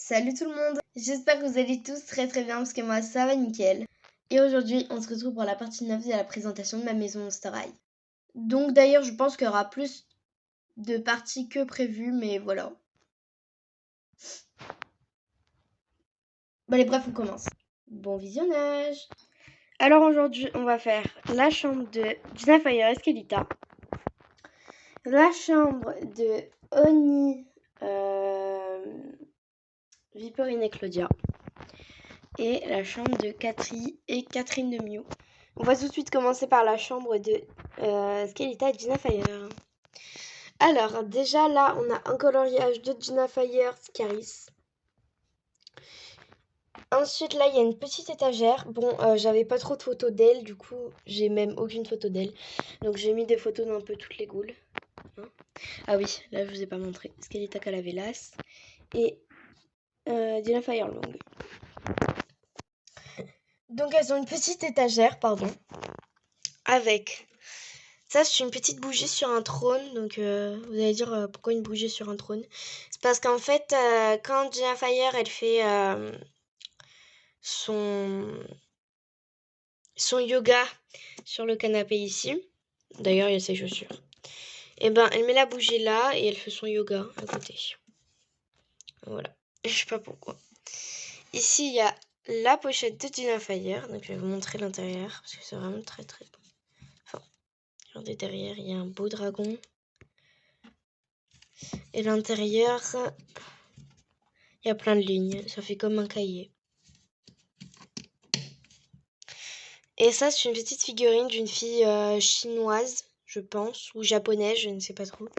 Salut tout le monde, j'espère que vous allez tous très bien parce que moi ça va nickel. Et aujourd'hui on se retrouve pour la partie 9 de la présentation de ma maison Monster High. Donc d'ailleurs je pense qu'il y aura plus de parties que prévu mais voilà. Bon allez bref on commence. Bon visionnage. Alors aujourd'hui on va faire la chambre de Gina Fire Escalita, la chambre de Oni Viperine et Claudia, et la chambre de Catherine et Catherine de Mew. On va tout de suite commencer par la chambre de Skelita et Gina Fire. Alors, déjà là, on a un coloriage de Gina Fire, Scaris. Ensuite, là, il y a une petite étagère. Bon, j'avais pas trop de photos d'elle, du coup, j'ai même aucune photo d'elle. Donc, j'ai mis des photos d'un peu toutes les ghouls. Hein. Ah oui, là, je vous ai pas montré. Skelita Calaveras et Gina Fire Long. Donc, elles ont une petite étagère, pardon, avec... Ça, c'est une petite bougie sur un trône. Donc, vous allez dire pourquoi une bougie sur un trône. C'est parce qu'en fait, quand Gina Fire, elle fait son yoga sur le canapé ici. D'ailleurs, il y a ses chaussures. Et ben, elle met la bougie là et elle fait son yoga à côté. Voilà. Je sais pas pourquoi. Ici, il y a la pochette de Gina Fire. Donc, je vais vous montrer l'intérieur parce que c'est vraiment très beau. Enfin, regardez derrière, il y a un beau dragon. Et l'intérieur, il y a plein de lignes. Ça fait comme un cahier. Et ça, c'est une petite figurine d'une fille chinoise, je pense, ou japonaise, je ne sais pas trop.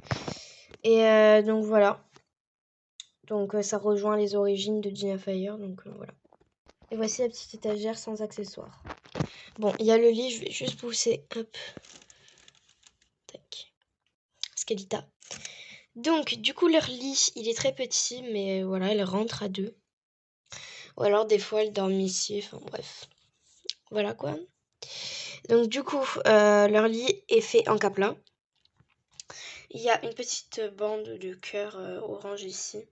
Et donc voilà. Donc ça rejoint les origines de Gina Fire, donc voilà. Et voici la petite étagère sans accessoires. Bon, il y a le lit, je vais juste pousser, hop. Tac. Skelita. Donc, du coup, leur lit, il est très petit, mais voilà, elle rentre à deux. Ou alors, des fois, elle dorment ici, enfin bref. Voilà quoi. Donc, du coup, leur lit est fait en capla. Il y a une petite bande de cœur orange ici.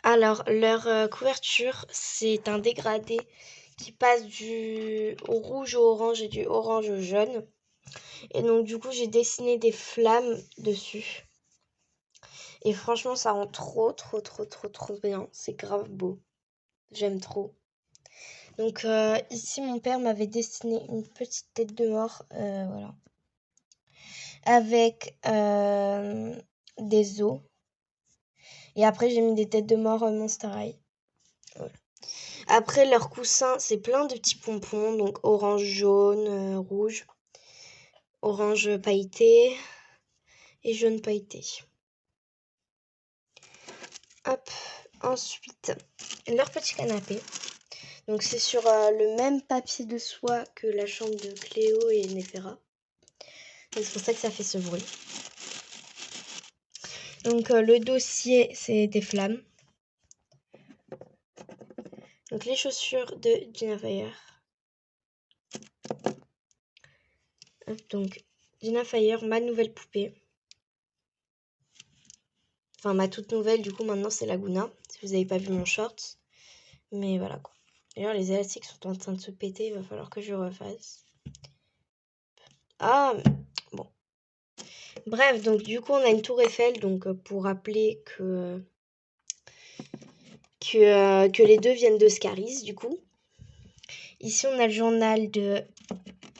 Alors, leur couverture, c'est un dégradé qui passe du rouge au orange et du orange au jaune. Et donc, du coup, j'ai dessiné des flammes dessus. Et franchement, ça rend trop bien. C'est grave beau. J'aime trop. Donc, ici, mon père m'avait dessiné une petite tête de mort. Voilà. Avec des os. Et après, j'ai mis des têtes de mort Monster High. Voilà. Après, leur coussin, c'est plein de petits pompons. Donc, orange, jaune, rouge. Orange pailleté. Et jaune pailleté. Hop. Ensuite, leur petit canapé. Donc, c'est sur le même papier de soie que la chambre de Cléo et Néfera. C'est pour ça que ça fait ce bruit. Donc, le dossier, c'est des flammes. Donc, les chaussures de Gina Fire. Donc, Gina Fire, ma nouvelle poupée. Enfin, ma toute nouvelle, du coup, maintenant, c'est Laguna. Si vous n'avez pas vu mon short. Mais voilà, quoi. D'ailleurs, les élastiques sont en train de se péter. Il va falloir que je refasse. Ah, bon. Bref, donc, du coup, on a une tour Eiffel. Donc, pour rappeler que les deux viennent de Scaris, du coup. Ici, on a le journal de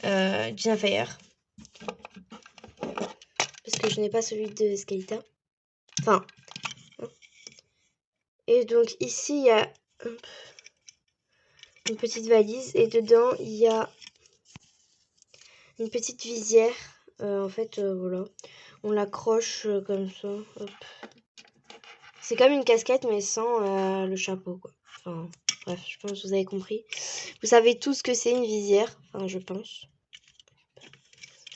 Gina Fire. Parce que je n'ai pas celui de Skelita. Enfin. Et donc, ici, il y a une petite valise. Et dedans, il y a une petite visière. En fait, voilà. On l'accroche comme ça. Hop. C'est comme une casquette, mais sans le chapeau, quoi. Enfin, bref, je pense que vous avez compris. Vous savez tous ce que c'est une visière. Enfin, je pense.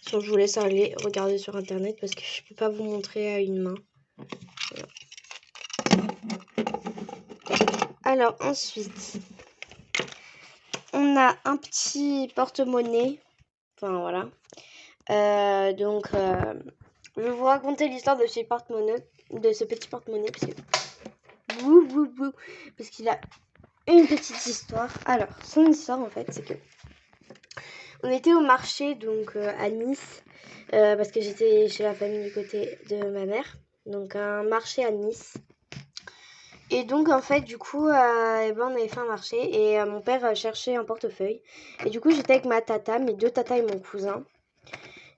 Sinon, je vous laisse aller regarder sur internet parce que je peux pas vous montrer à une main. Voilà. Alors, ensuite, on a un petit porte-monnaie. Enfin, voilà. Donc, je vais vous raconter l'histoire de ce petit porte-monnaie. Parce que Wouh, wouh, wouh. Parce qu'il a une petite histoire. Alors, son histoire, en fait, c'est que on était au marché, donc à Nice, parce que j'étais chez la famille du côté de ma mère. Donc, un marché à Nice. Et donc, en fait, du coup, on avait fait un marché et mon père cherchait un portefeuille. Et du coup, j'étais avec ma tata, mes deux tatas et mon cousin.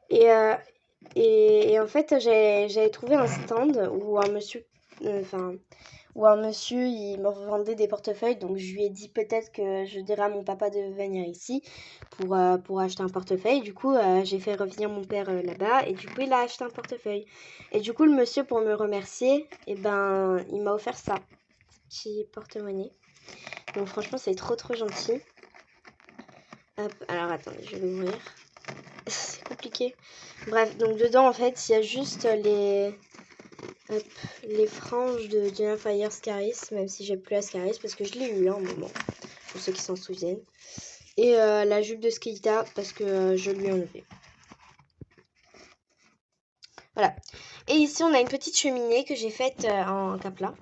Et, en fait, j'avais trouvé un stand où un monsieur, il me vendait des portefeuilles. Donc, je lui ai dit peut-être que je dirais à mon papa de venir ici pour acheter un portefeuille. Du coup, j'ai fait revenir mon père là-bas et du coup, il a acheté un portefeuille. Et du coup, le monsieur, pour me remercier, il m'a offert ça. Petit porte-monnaie. Donc franchement c'est trop gentil. Hop, alors attendez, je vais l'ouvrir. C'est compliqué. Bref, donc dedans en fait il y a juste les franges de Jennifer Scaris, même si j'ai plus la Scaris parce que je l'ai eu là un moment, pour ceux qui s'en souviennent. Et la jupe de Skelita parce que je lui ai enlevé. Voilà. Et ici on a une petite cheminée que j'ai faite en capla.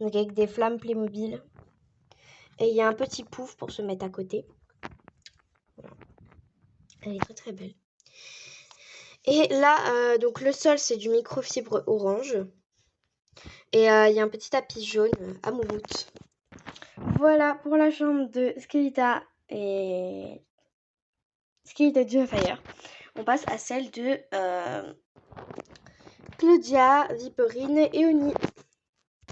Donc avec des flammes Playmobil. Et il y a un petit pouf pour se mettre à côté. Voilà. Elle est très belle. Et là, donc le sol, c'est du microfibre orange. Et il y a un petit tapis jaune à moumoute. Voilà pour la chambre de Skelita et Skelita Fire. On passe à celle de Claudia, Viperine et Oni.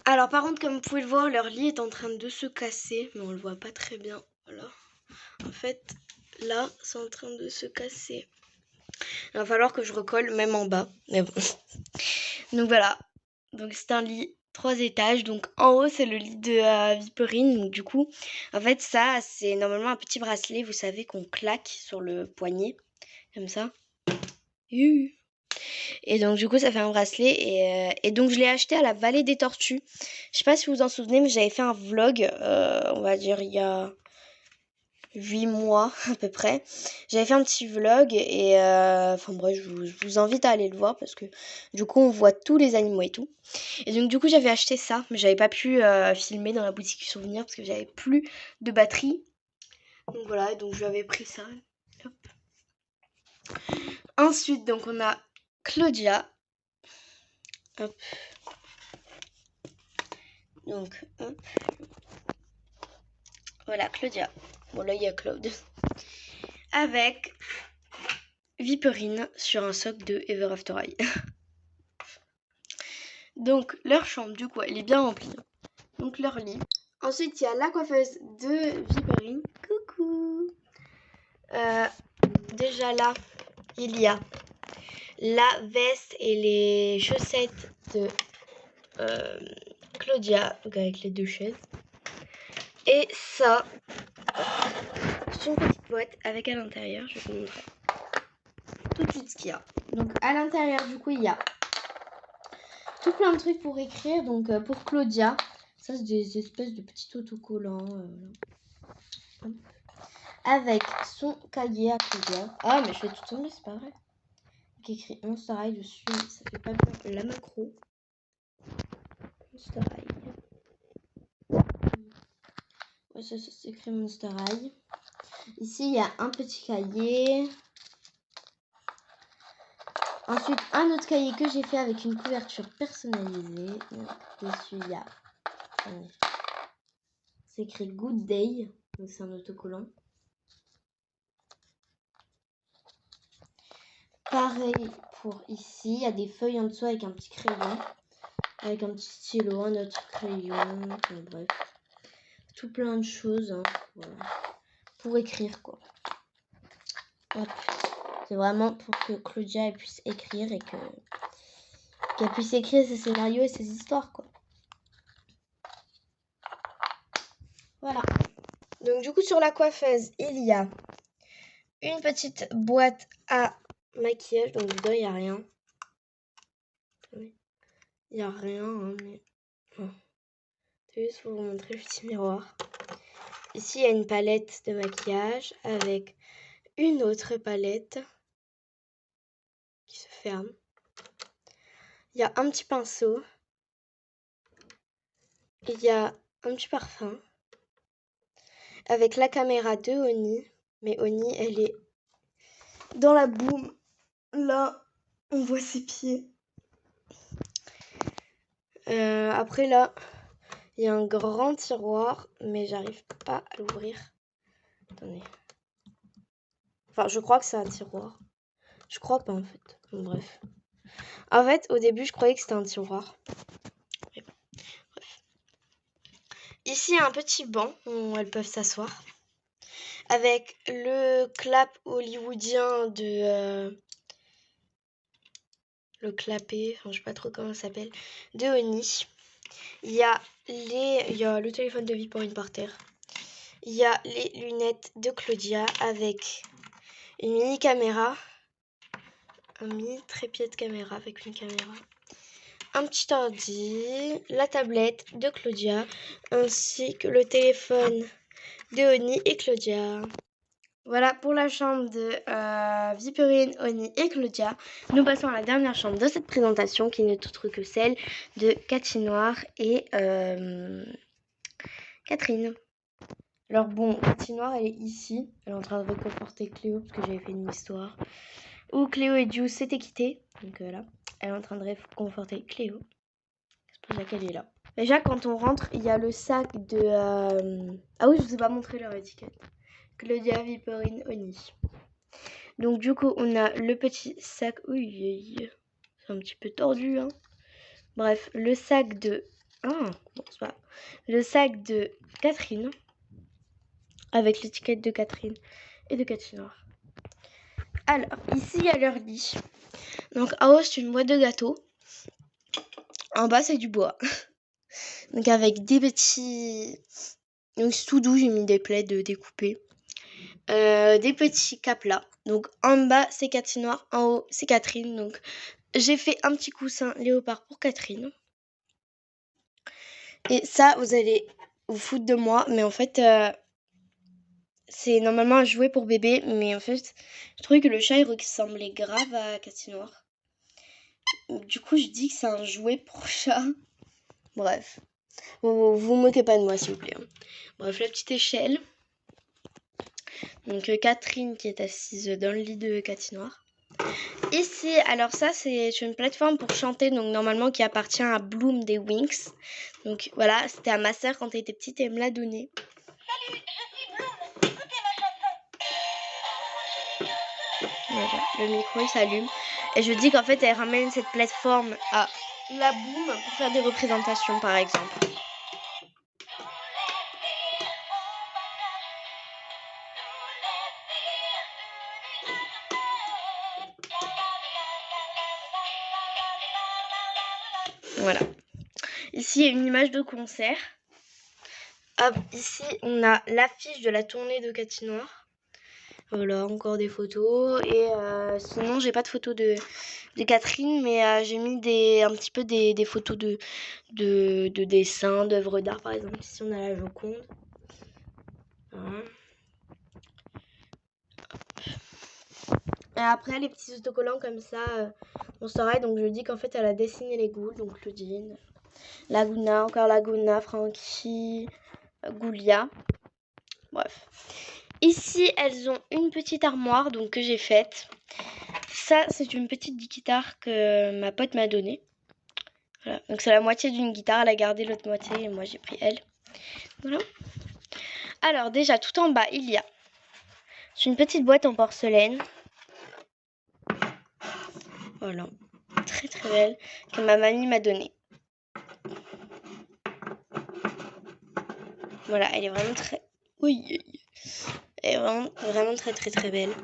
Alors par contre, comme vous pouvez le voir, leur lit est en train de se casser. Mais on le voit pas très bien. Voilà. En fait, là, c'est en train de se casser. Il va falloir que je recolle même en bas. Mais bon. Donc voilà. Donc c'est un lit 3 étages. Donc en haut, c'est le lit de Viperine. Donc du coup, en fait, ça, c'est normalement un petit bracelet, vous savez, qu'on claque sur le poignet. Comme ça. Et donc du coup, ça fait un bracelet. Et donc je l'ai acheté à la Vallée des Tortues. Je sais pas si vous vous en souvenez, mais j'avais fait un vlog, on va dire il y a 8 mois à peu près. J'avais fait un petit vlog et enfin bref, je vous invite à aller le voir parce que du coup on voit tous les animaux et tout. Et donc du coup j'avais acheté ça, mais j'avais pas pu filmer dans la boutique souvenir parce que j'avais plus de batterie. Donc voilà, donc j'avais pris ça. Hop. Ensuite donc on a Claudia. Hop. Donc hop. Voilà Claudia. Bon là il y a Claude. Avec Viperine sur un socle de Ever After High. Donc leur chambre du coup elle est bien remplie. Donc leur lit. Ensuite il y a la coiffeuse de Viperine. Coucou. Déjà là il y a la veste et les chaussettes de Claudia, donc avec les deux chaises. Et ça, c'est une petite boîte avec à l'intérieur, je vais vous montrer tout de suite ce qu'il y a. Donc à l'intérieur du coup il y a tout plein de trucs pour écrire. Donc pour Claudia, ça c'est des espèces de petits autocollants. Avec son cahier à Claudia. Ah mais je fais tout tomber, c'est pas vrai. Qui écrit Monster High dessus, ça fait pas bien la macro. Monster High. Ouais, ça c'est écrit Monster High. Ici il y a un petit cahier. Ensuite un autre cahier que j'ai fait avec une couverture personnalisée. Dessus il y a... c'est écrit Good Day. Donc c'est un autocollant. Pareil pour ici, il y a des feuilles en dessous avec un petit crayon, avec un petit stylo, un autre crayon, enfin, bref, tout plein de choses, hein, voilà, pour écrire quoi. Hop. C'est vraiment pour que Claudia elle puisse écrire et qu'elle puisse écrire ses scénarios et ses histoires quoi. Voilà. Donc du coup sur la coiffeuse, il y a une petite boîte à maquillage, donc dedans il n'y a rien. Il n'y a rien, hein, mais... Oh. C'est juste pour vous montrer le petit miroir. Ici, il y a une palette de maquillage avec une autre palette qui se ferme. Il y a un petit pinceau. il y a un petit parfum avec la caméra de Oni. Mais Oni, elle est dans la boum. Là, on voit ses pieds. Après, là, il y a un grand tiroir, mais j'arrive pas à l'ouvrir. Attendez. Enfin, je crois que c'est un tiroir. Je crois pas, en fait. Bon, bref. En fait, au début, je croyais que c'était un tiroir. Mais bon, bref. Ici, il y a un petit banc où elles peuvent s'asseoir. Avec le clap hollywoodien de... le clapet, enfin, je sais pas trop comment ça s'appelle, de Oni. Il y a le téléphone de Viporine par terre. Il y a les lunettes de Claudia avec une mini caméra. Un mini trépied de caméra avec une caméra. Un petit ordi, la tablette de Claudia, ainsi que le téléphone de Oni et Claudia. Voilà pour la chambre de Viperine, Oni et Claudia. Nous passons à la dernière chambre de cette présentation qui n'est autre que celle de Cathy Noir et Catherine. Alors bon, Cathy Noir elle est ici. Elle est en train de réconforter Cléo parce que j'avais fait une histoire où Cléo et Jules s'étaient quittés. Donc là, elle est en train de réconforter Cléo. C'est pour ça qu'elle est là. Déjà quand on rentre, il y a le sac de... Ah oui, je vous ai pas montré leur étiquette. Claudia, Viperine, Oni. Donc du coup, on a le petit sac. Oui, c'est un petit peu tordu, hein. Bref, le sac de... Ah, bon, c'est pas... Le sac de Catherine. Avec l'étiquette de Catherine et de Cathy Noir. Alors, ici, il y a leur lit. Donc, en haut, c'est une boîte de gâteaux. En bas, c'est du bois. Donc, avec des petits... Donc, c'est tout doux, j'ai mis des plaids découpés. Des petits caplats. Donc, en bas, c'est Cathy Noir. En haut, c'est Catherine. Donc, j'ai fait un petit coussin léopard pour Catherine. Et ça, vous allez vous foutre de moi. Mais en fait, c'est normalement un jouet pour bébé. Mais en fait, je trouvais que le chat, il ressemblait grave à Cathy Noir. Du coup, je dis que c'est un jouet pour chat. Bref. Vous moquez pas de moi, s'il vous plaît. Bref, la petite échelle. Donc, Catherine qui est assise dans le lit de Cathy Noir. Ici, alors ça, c'est une plateforme pour chanter, donc normalement qui appartient à Bloom des Winx. Donc voilà, c'était à ma sœur quand elle était petite et elle me l'a donné. Salut, je suis Bloom. Écoutez ma chanson. Voilà, le micro il s'allume. Et je dis qu'en fait, elle ramène cette plateforme à la Bloom pour faire des représentations, par exemple. Voilà. Ici, il y a une image de concert. Hop, ici, on a l'affiche de la tournée de Cathy Noir. Voilà, encore des photos. Et sinon, j'ai pas de photos de Catherine, mais j'ai mis un petit peu des photos de dessins, d'œuvres d'art. Par exemple, ici, on a la Joconde. Voilà. Et après, les petits autocollants comme ça, on saurait. Donc, je dis qu'en fait, elle a dessiné les ghouls. Donc, Claudine, Laguna, encore Laguna, Frankie, Goulia. Bref. Ici, elles ont une petite armoire donc que j'ai faite. Ça, c'est une petite guitare que ma pote m'a donnée. Voilà. Donc, c'est la moitié d'une guitare. Elle a gardé l'autre moitié et moi, j'ai pris elle. Voilà. Alors, déjà, tout en bas, il y a une petite boîte en porcelaine. Voilà. Très, très belle. Que ma mamie m'a donnée. Voilà, elle est vraiment très... Oui. Elle est vraiment, vraiment très, très, très belle.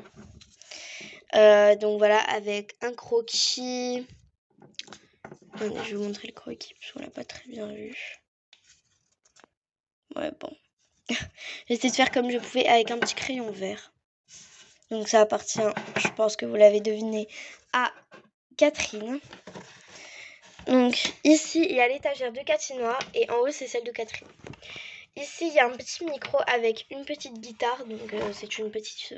Donc, voilà, avec un croquis... Attendez, je vais vous montrer le croquis parce qu'on l'a pas très bien vu. Ouais, bon. J'ai essayé de faire comme je pouvais avec un petit crayon vert. Donc ça appartient, je pense que vous l'avez deviné, à Catherine. Donc ici, il y a l'étagère de Cathy Noir et en haut, c'est celle de Catherine. Ici, il y a un petit micro avec une petite guitare. Donc c'est une petite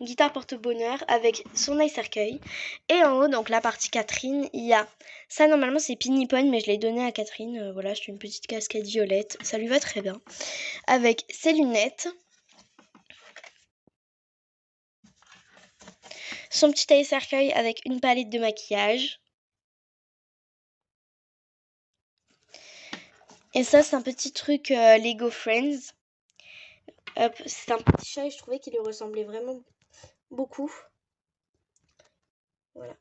guitare porte-bonheur avec son œil cercueil. Et en haut, donc la partie Catherine, il y a ça. Normalement c'est Pinipone, mais je l'ai donné à Catherine. Voilà, c'est une petite casquette violette, ça lui va très bien. Avec ses lunettes, son petit œil cercueil avec une palette de maquillage. Et ça, c'est un petit truc Lego Friends. Hop, c'est un petit chat et je trouvais qu'il lui ressemblait vraiment beaucoup. Voilà.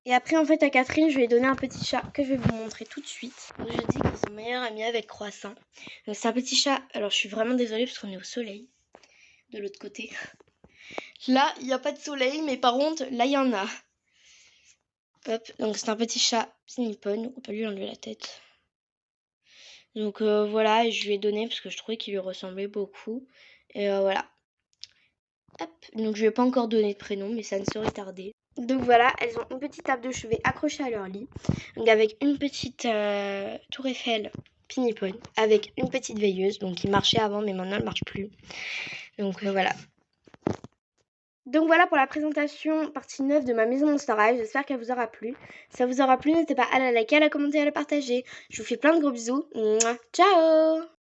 Et après, en fait, à Catherine, je lui ai donné un petit chat que je vais vous montrer tout de suite. Donc, je dis qu'ils sont meilleurs amis avec Croissant. Donc, c'est un petit chat. Alors, je suis vraiment désolée parce qu'on est au soleil. De l'autre côté. Là, il n'y a pas de soleil, mais par contre, là, il y en a. Hop, donc c'est un petit chat Pinipone. On peut lui enlever la tête. Donc, voilà, et je lui ai donné parce que je trouvais qu'il lui ressemblait beaucoup. Et voilà. Hop, donc je lui ai pas encore donné de prénom, mais ça ne saurait tarder. Donc voilà, elles ont une petite table de chevet accrochée à leur lit. Donc avec une petite tour Eiffel Pinipone, avec une petite veilleuse, donc qui marchait avant, mais maintenant elle marche plus. Donc voilà. Donc voilà pour la présentation partie 9 de ma maison Monster High. J'espère qu'elle vous aura plu. Si ça vous aura plu, n'hésitez pas à la liker, à la commenter, à la partager. Je vous fais plein de gros bisous. Mouah. Ciao!